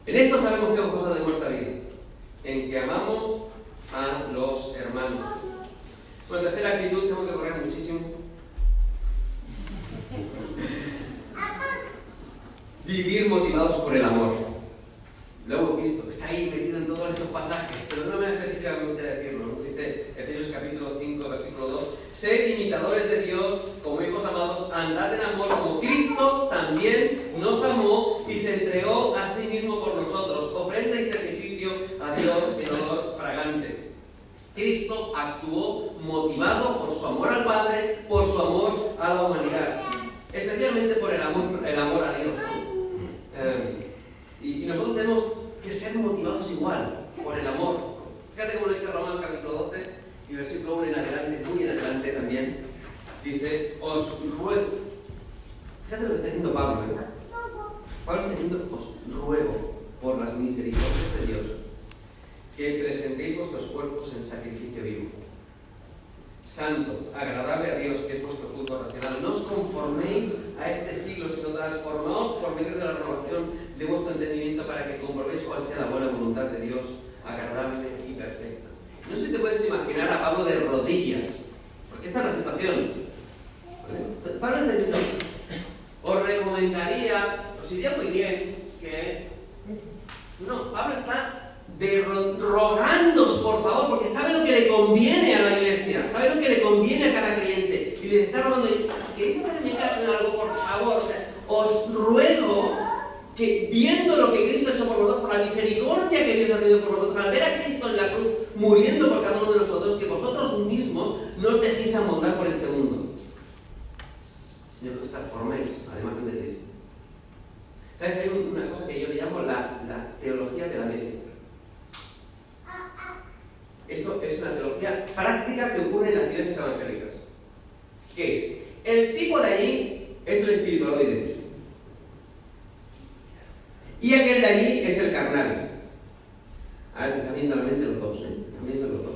A: En esto sabemos que hemos pasado de muerte a vida. En que amamos a los hermanos. Bueno, tercera actitud, tengo que correr muchísimo. Vivir motivados por el amor. Lo hemos visto, está ahí metido en todos estos pasajes, pero de una manera específica me gustaría decirlo, ¿no? Dice Efesios capítulo 5, versículo 2, sed imitadores de Dios como hijos amados, andad en amor como Cristo también nos amó y se entregó a sí mismo por nosotros, ofrenda y sacrificio a Dios en olor fragante. Cristo actuó motivado por su amor al Padre, por su amor a la humanidad, especialmente por el amor a Dios. Y nosotros tenemos que ser motivados igual por el amor. Fíjate cómo lo dice Romanos capítulo 12 Y versículo 1 en adelante, muy en adelante también, dice, os ruego. Fíjate lo que está diciendo Pablo, ¿eh? Pablo está diciendo, os ruego por las misericordias de Dios, que presentéis vuestros cuerpos en sacrificio vivo, santo, agradable a Dios, que es vuestro culto racional. No os conforméis a este siglo, sino transformaos por medio de la renovación de vuestro entendimiento para que comprobéis cuál sea la buena voluntad de Dios, agradable y perfecta. No sé si te puedes imaginar a Pablo de rodillas, porque esta es la situación. ¿Vale? Pablo está diciendo, os recomendaría, os iría muy bien que... No, Pablo está rogándoos, por favor, porque sabe lo que le conviene a la iglesia, sabe lo que le conviene a cada creyente, y le está rogando, si queréis hacerme caso en algo, por favor, os ruego que, viendo lo que Cristo ha hecho por vosotros, por la misericordia que Dios ha tenido por vosotros, al ver a Cristo en la cruz muriendo por cada uno de nosotros, que vosotros mismos no os dejéis amoldar por este mundo, sino que os transforméis a la imagen de Cristo. ¿Sabes? Hay una cosa que yo le llamo la teología de la media. Esto es una teología práctica que ocurre en las iglesias evangélicas. ¿Qué es? El tipo de allí es el espiritualoide. Y aquel de allí es el carnal. Ahora te están viendo la mente los dos, ¿eh? Están viendo los dos.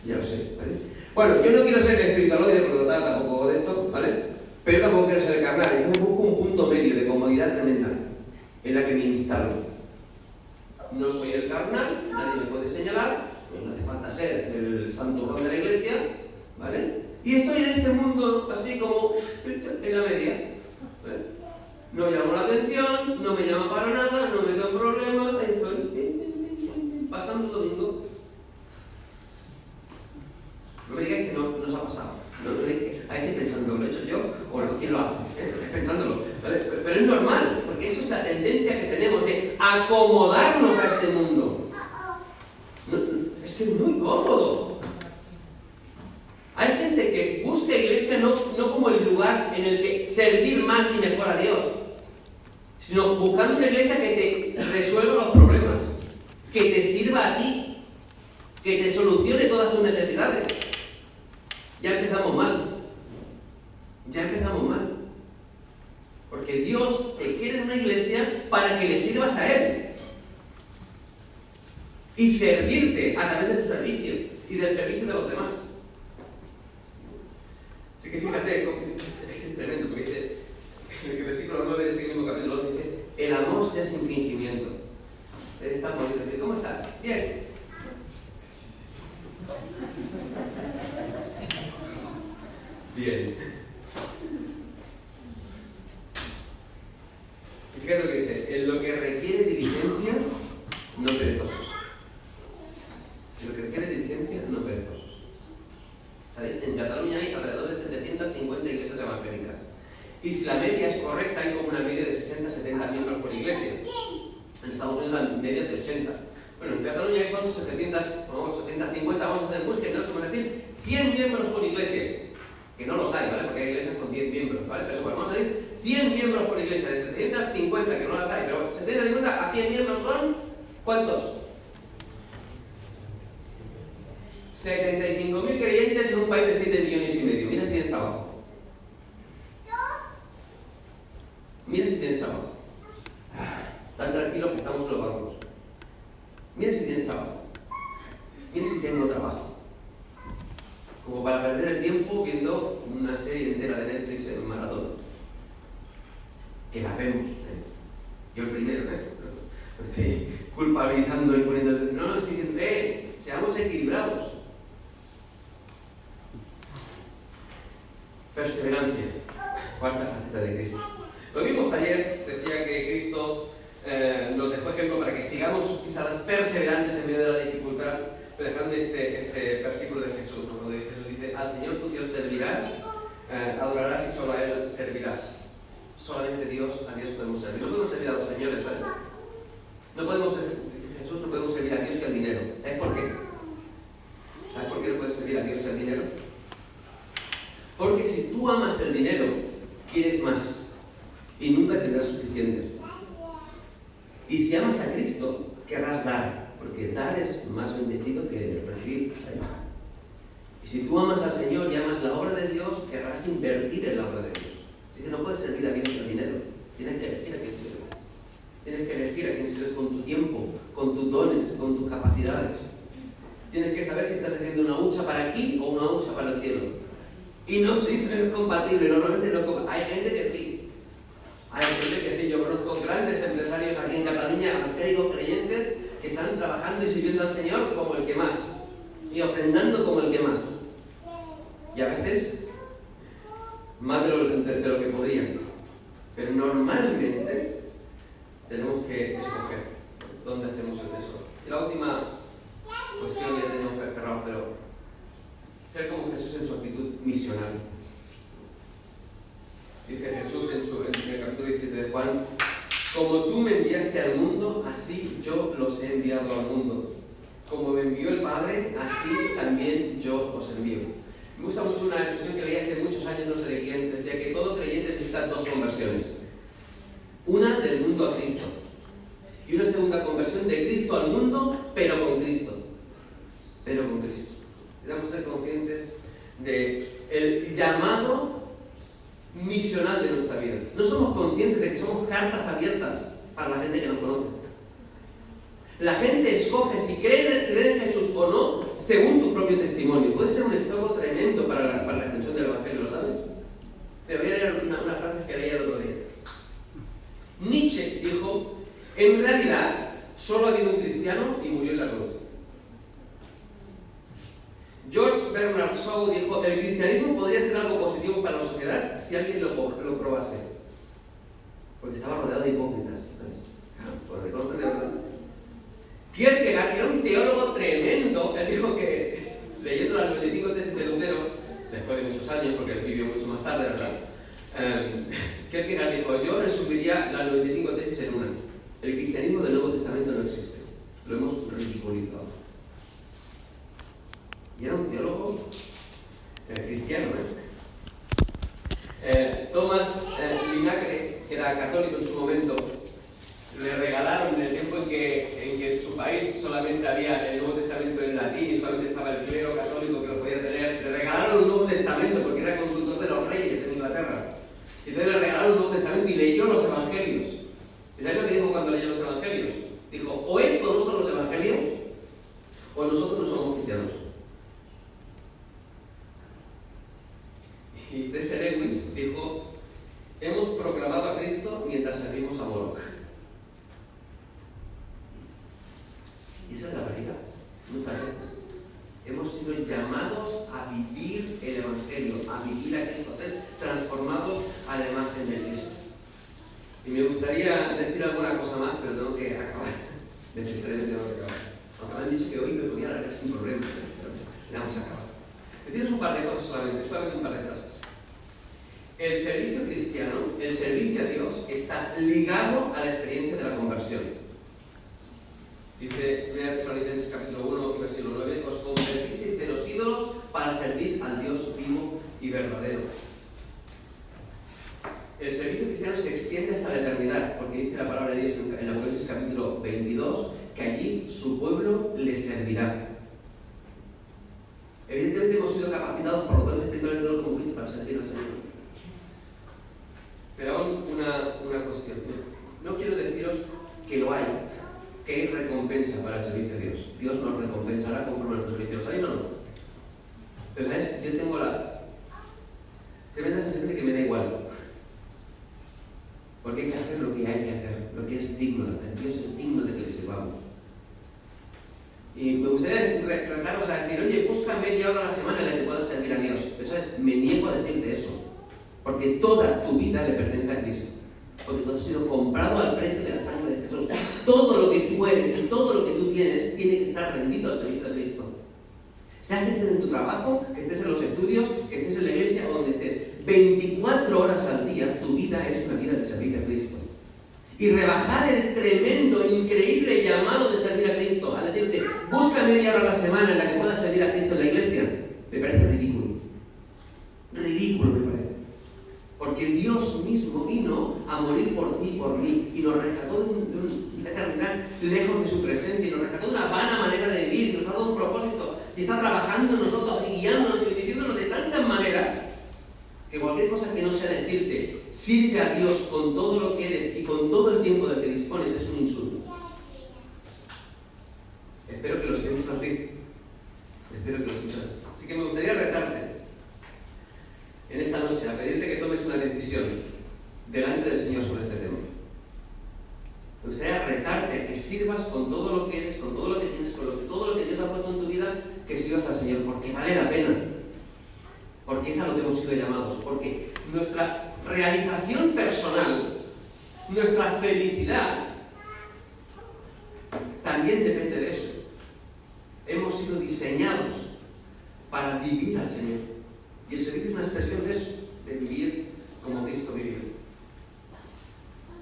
A: Ya lo sé, ¿vale? Bueno, yo no quiero ser el espiritualoide, por lo tanto tampoco de esto, ¿vale? Pero tampoco quiero ser el carnal. Entonces busco un punto medio de comodidad tremenda en la que me instalo. No soy el carnal, nadie me puede señalar, no hace falta ser el santurrón de la iglesia, ¿vale? Y estoy en este mundo así como en la media, ¿vale? No llamo la atención, no me llama para nada, no me dan problemas, estoy pasando el domingo. No me digáis que no nos ha pasado. Hay que pensando, ¿lo he hecho yo o quién lo hace? Pensándolo, ¿vale? Pero es normal, porque eso es la tendencia que tenemos de acomodarnos a este mundo. Es que es muy cómodo. Hay gente que busca iglesia no como el lugar en el que servir más y mejor a Dios, sino buscando una iglesia que te resuelva los problemas, que te sirva a ti, que te solucione todas tus necesidades. Ya empezamos mal. Ya empezamos mal. Porque Dios te quiere en una iglesia para que le sirvas a Él. Y servirte a través de tu servicio y del servicio de los demás. Así que fíjate, es tremendo, porque dice, en el versículo 9 de ese mismo capítulo dice, el amor sea sin fingimiento. Está bonito. ¿Cómo estás? Bien. Bien. Y fíjate lo que dice, en lo que requiere diligencia, no perezosos. En lo que requiere diligencia, no perezosos. ¿Sabéis? En Cataluña hay alrededor de 750 iglesias evangélicas. Y si la media es correcta, hay como una media de 60-70 miembros por iglesia. En Estados Unidos la media es de 80. Bueno, en Cataluña son 70-50, vamos a ser muy generosos, vamos a decir 100 miembros por iglesia. Que no los hay, ¿vale? Porque hay iglesias con 10 miembros, ¿vale? Pero bueno, vamos a decir 100 miembros por iglesia, de 750, que no las hay, pero 70-50 a 100 miembros son, ¿cuántos? 75.000 creyentes en un país de 7 millones y medio. Mira si tienes trabajo. Mira si tienes trabajo. Tan tranquilos que estamos en los bancos. Mira si tienes trabajo. Mira si tengo trabajo. Como para perder el tiempo viendo una serie entera de Netflix en un maratón. Que la vemos, ¿eh? Yo el primero, ¿eh? Estoy culpabilizando y poniendo... No, estoy diciendo, seamos equilibrados. Perseverancia. Cuarta faceta de Cristo. Lo vimos ayer, decía que Cristo nos dejó ejemplo para que sigamos sus pisadas perseverantes en medio de la dificultad, dejando este versículo de Jesús, ¿no? Cuando Jesús dice, al Señor tu Dios servirás, adorarás y solo a Él servirás. Solamente a Dios podemos servir. No podemos servir a los señores, ¿sabes? No podemos servir, Jesús, no podemos servir a Dios y al dinero. ¿Sabes por qué? ¿Sabes por qué no puedes servir a Dios y al dinero? Porque si tú amas el dinero, quieres más y nunca tendrás suficiente. Y si amas a Cristo, querrás dar, porque dar es más bendecido que recibir. Si tú amas al Señor y amas la obra de Dios, querrás invertir en la obra de Dios. Así que no puedes servir a Dios con dinero. Tienes que elegir a quién sirves. Tienes que elegir a quién sirves con tu tiempo, con tus dones, con tus capacidades. Tienes que saber si estás haciendo una hucha para aquí o una hucha para el cielo. Y no siempre es compatible, normalmente no es compatible. Hay gente que sí. Hay gente que sí. Yo conozco grandes empresarios aquí en Cataluña, evangélicos creyentes, que están trabajando y sirviendo al Señor como el que más. Y ofrendando como el que más. Y a veces más de lo que podían. Pero normalmente tenemos que escoger dónde hacemos el tesoro. Y la última cuestión ya tenemos que cerrar, pero ser como Jesús en su actitud misional. Dice Jesús en el capítulo 17 de Juan: como tú me enviaste al mundo, así yo los he enviado al mundo. Como me envió el Padre, así también yo os envío. Me gusta mucho una expresión que leí hace muchos años, no sé de quién, decía que todo creyente necesita dos conversiones. Una del mundo a Cristo. Y una segunda conversión de Cristo al mundo, pero con Cristo. Pero con Cristo. Debemos ser conscientes del llamado misional de nuestra vida. No somos conscientes de que somos cartas abiertas para la gente que nos conoce. La gente escoge si creer en Jesús o no según tu propio testimonio. Puede ser un estorbo tremendo para la extensión del Evangelio, ¿lo sabes? Te voy a leer una frase que leí el otro día. Nietzsche dijo: en realidad solo ha habido un cristiano y murió en la cruz. George Bernard Shaw dijo: el cristianismo podría ser algo positivo para la sociedad si alguien lo probase. Porque estaba rodeado de hipócritas. Pues reconocen de verdad. Kierkegaard, que era un teólogo tremendo, él dijo que, leyendo las 95 tesis de Lutero, después de muchos años, porque él vivió mucho más tarde, ¿verdad? Kierkegaard dijo: yo resumiría las 95 tesis en una. El cristianismo del Nuevo Testamento no existe. Lo hemos ridiculizado. Y era un teólogo cristiano, Thomas Linacre, que era católico en su momento, le regalaron en el tiempo en que en su país solamente había el Nuevo Testamento en latín y solamente estaba el clero católico que lo podía tener. Le regalaron un Nuevo Testamento porque era consultor de los reyes en Inglaterra. Y entonces le regalaron un Nuevo Testamento y leyó los Evangelios. ¿Y sabes lo que dijo cuando leyó los Evangelios? Dijo: o estos no son los Evangelios, o nosotros no somos cristianos. Y C.S. Lewis dijo: hemos proclamado a Cristo mientras servimos a Moloch. Y esa es la realidad. Muchas veces hemos sido llamados a vivir el Evangelio, a vivir a Cristo, a ser transformados a la imagen de Cristo. Y me gustaría decir alguna cosa más, pero tengo que acabar. Necesariamente tengo que acabar. Aunque me han dicho que hoy me podía alargar sin problemas, pero le vamos a acabar. Deciros un par de cosas solamente un par de frases. El servicio cristiano, el servicio a Dios, está ligado a la experiencia de la conversión. Dice 1 Tesalonicenses capítulo 1, versículo 9: os convertisteis de los ídolos para servir al Dios vivo y verdadero. El servicio cristiano se extiende hasta la eternidad, porque dice la palabra de Dios en Apocalipsis capítulo 22 que allí su pueblo le servirá. Evidentemente hemos sido capacitados por los dones espirituales de Dios como Cristo para servir al Señor. Pero aún una cuestión. No quiero deciros que lo hay, que hay recompensa para el servicio de Dios. Dios nos recompensará conforme a nuestros servicios. ¿Hay o no? Pero ¿sabes? Yo tengo la tremenda sensación de que me da igual. Porque hay que hacer lo que hay que hacer, lo que es digno de hacer. Dios es digno de que le sirvamos. Y me gustaría retaros a decir: oye, busca media hora a la semana en la que puedas servir a Dios. Pero ¿sabes? Me niego a decirte eso. Porque toda tu vida le pertenece a Cristo. Porque tú has sido comprado al precio de la sangre de Jesús. Todo lo que tú eres y todo lo que tú tienes tiene que estar rendido al servicio de Cristo. Sea que estés en tu trabajo, que estés en los estudios, que estés en la iglesia o donde estés. 24 horas al día, tu vida es una vida de servicio a Cristo. Y rebajar el tremendo, increíble llamado de servir a Cristo, a decirte: busca media hora a la semana en la que puedas servir a Cristo en la iglesia, me parece ridículo. Ridículo me parece. Porque Dios mismo vino a morir por ti y por mí, y nos rescató de una eternidad lejos de su presencia, y nos rescató de una vana manera de vivir, y nos ha dado un propósito y está trabajando en nosotros y guiándonos y diciéndonos de tantas maneras que cualquier cosa que no sea decirte sirve a Dios con todo lo que eres y con todo el tiempo del que dispones es un insulto. Espero que lo sientas así. Espero que lo sientas así. Así que me gustaría retarte en esta noche a pedirte que tomes una decisión delante del Señor sobre este tema. Me gustaría retarte a que sirvas con todo lo que eres, con todo lo que tienes, con todo lo que Dios ha puesto en tu vida, que sirvas al Señor, porque vale la pena. Porque es a lo que hemos sido llamados. Porque nuestra realización personal, nuestra felicidad, también depende de eso. Hemos sido diseñados para vivir al Señor. Y el servicio es una expresión de eso, de vivir como Cristo vivió.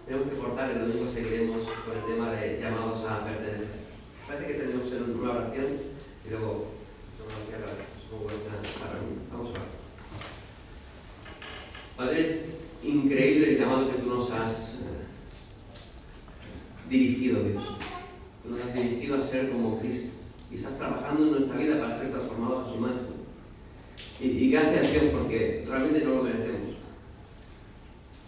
A: Tenemos que cortar, el domingo seguiremos con el tema de llamados a pertenecer. Parece que tenemos una oración y luego es muy buena para mí. Vamos a ver. Padre, es increíble el llamado que tú nos has dirigido, Dios. Tú nos has dirigido a ser como Cristo. Y estás trabajando en nuestra vida para ser transformados a su imagen. Y gracias a Dios, porque realmente no lo merecemos.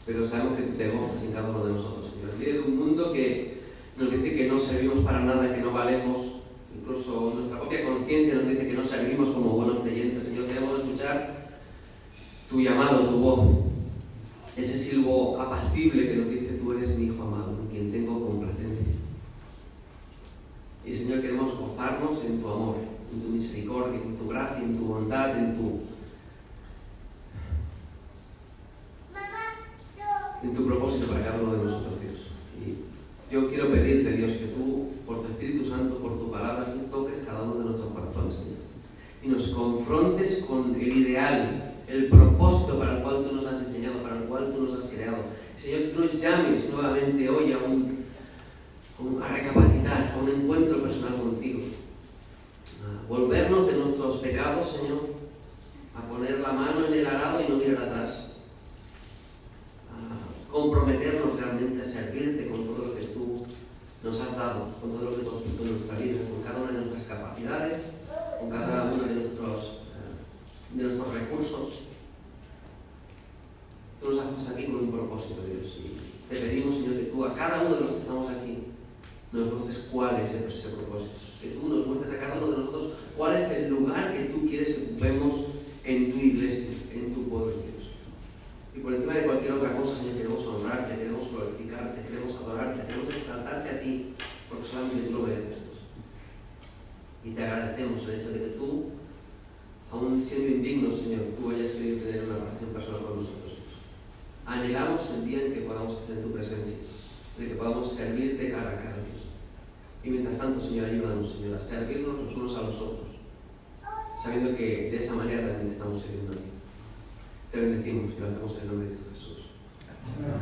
A: Pero sabemos que tú te gozas en cada uno de nosotros, Señor. En medio de un mundo que nos dice que no servimos para nada, que no valemos, incluso nuestra propia conciencia nos dice que no servimos como buenos creyentes, Señor. Queremos escuchar tu llamado, tu voz, ese silbo apacible que nos dice: tú eres mi hijo amado, en quien tengo complacencia. Y Señor, queremos gozarnos en tu amor, en tu misericordia, en tu gracia, en tu bondad, en tu propósito para cada uno de nosotros, Dios. Y yo quiero pedirte, Dios, que tú, por tu Espíritu Santo, por tu palabra, tú toques cada uno de nuestros corazones, Señor. Y nos confrontes con el ideal, el propósito para el cual tú nos has diseñado, para el cual tú nos has creado. Señor, tú nos llames nuevamente hoy a recapacitar, a un encuentro personal contigo. A volvernos de nuestros pecados, Señor, a poner la mano en el arado y no mirar atrás. Comprometernos realmente a servirte con todo lo que tú nos has dado, con todo lo que tú has puesto en nuestra vida, con cada una de nuestras capacidades, con cada uno de nuestros recursos. Tú nos has puesto aquí con un propósito, Dios, y te pedimos, Señor, que tú a cada uno de los que estamos aquí nos muestres cuál es ese propósito, que tú nos muestres a cada uno de nosotros cuál es el lugar que tú quieres que ocupemos en tu iglesia, en tu pueblo, Dios. Y por encima de cualquier otra cosa, Señor, queremos honrarte, queremos glorificarte, queremos adorarte, queremos exaltarte a ti, porque solamente tú lo mereces. Y te agradecemos el hecho de que tú, aún siendo indigno, Señor, tú hayas querido tener una relación personal con nosotros. Anhelamos el día en que podamos estar en tu presencia, en que podamos servirte cara a cara, Dios. Y mientras tanto, Señor, ayúdanos, Señor, a servirnos los unos a los otros, sabiendo que de esa manera también estamos sirviendo a ti. Te bendecimos y lo hacemos en el nombre de Cristo Jesús. Amén.